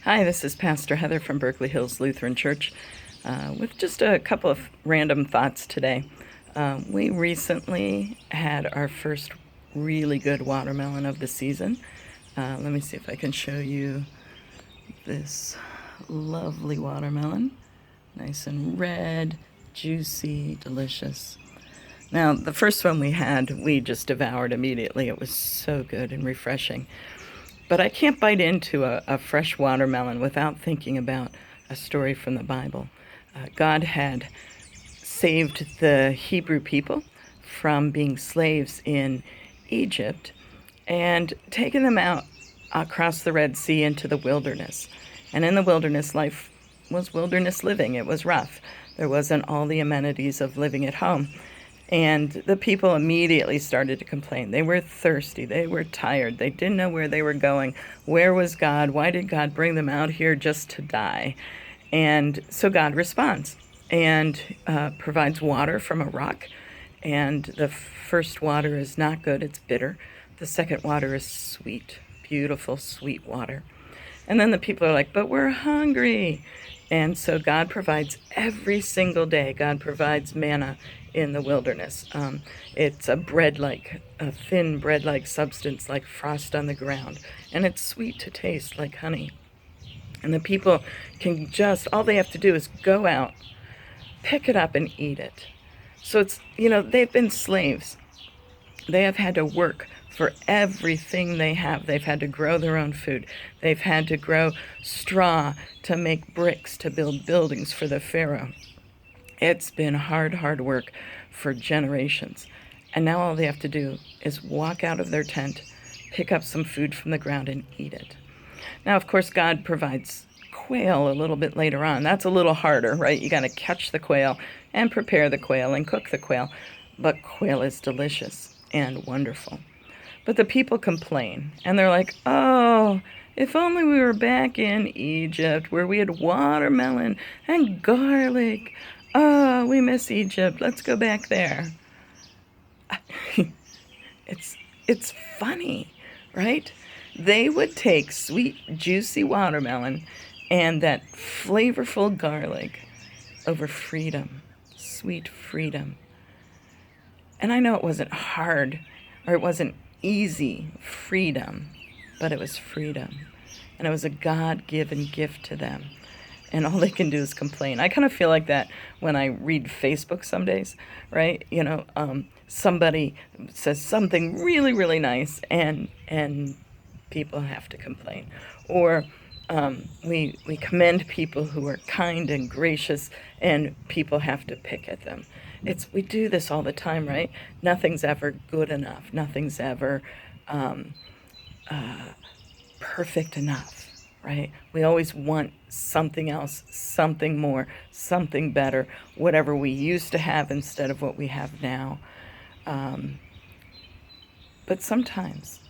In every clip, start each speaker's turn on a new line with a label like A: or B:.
A: Hi, this is Pastor Heather from Berkeley Hills Lutheran Church with just a couple of random thoughts today. We recently had our first really good watermelon of the season. Let me see if I can show you this lovely watermelon. Nice and red, juicy, delicious. Now, the first one we had, we just devoured immediately. It was so good and refreshing. But I can't bite into a fresh watermelon without thinking about a story from the Bible. God had saved the Hebrew people from being slaves in Egypt and taken them out across the Red Sea into the wilderness. And in the wilderness, life was wilderness living. It was rough. There wasn't all the amenities of living at home. And the people immediately started to complain. They were thirsty. They were tired. They didn't know where they were going. Where was God? Why did God bring them out here just to die? And so God responds and provides water from a rock. And the first water is not good. It's bitter. The second water is sweet, beautiful, sweet water. And then the people are like, but we're hungry. And so God provides every single day. God provides manna in the wilderness. It's a thin bread-like substance like frost on the ground. And it's sweet to taste like honey. And the people can all they have to do is go out, pick it up and eat it. So they've been slaves. They have had to work for everything they have. They've had to grow their own food. They've had to grow straw to make bricks to build buildings for the Pharaoh. It's been hard work for generations. And now all they have to do is walk out of their tent, pick up some food from the ground and eat it. Now, of course, God provides quail a little bit later on. That's a little harder, right? You got to catch the quail and prepare the quail and cook the quail. But quail is delicious and wonderful. But the people complain, and they're like, oh, if only we were back in Egypt where we had watermelon and garlic. Oh, we miss Egypt. Let's go back there. It's funny, right? They would take sweet, juicy watermelon and that flavorful garlic over freedom, sweet freedom. And I know it wasn't hard, or it wasn't easy freedom, but it was freedom. And it was a God-given gift to them. And all they can do is complain. I kind of feel like that when I read Facebook some days, right? Somebody says something really, really nice, and people have to complain. Or we commend people who are kind and gracious, and people have to pick at them. We do this all the time, right? Nothing's ever good enough. Nothing's ever perfect enough, right? We always want something else, something more, something better, whatever we used to have instead of what we have now. But sometimes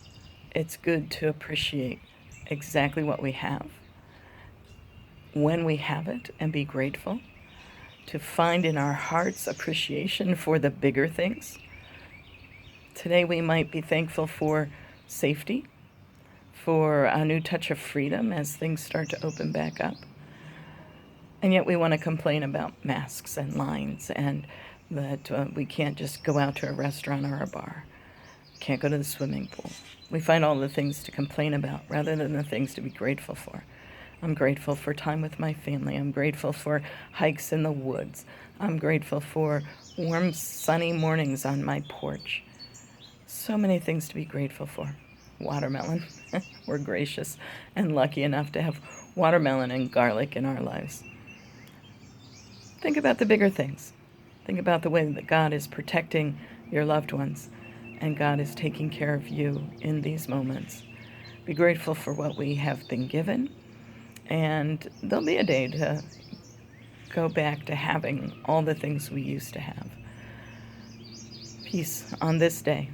A: it's good to appreciate exactly what we have when we have it and be grateful, to find in our hearts appreciation for the bigger things. Today we might be thankful for safety, for a new touch of freedom as things start to open back up. And yet we want to complain about masks and lines, and that we can't just go out to a restaurant or a bar, can't go to the swimming pool. We find all the things to complain about rather than the things to be grateful for. I'm grateful for time with my family. I'm grateful for hikes in the woods. I'm grateful for warm, sunny mornings on my porch. So many things to be grateful for. Watermelon. We're gracious and lucky enough to have watermelon and garlic in our lives. Think about the bigger things. Think about the way that God is protecting your loved ones, and God is taking care of you in these moments. Be grateful for what we have been given, and there'll be a day to go back to having all the things we used to have. Peace on this day.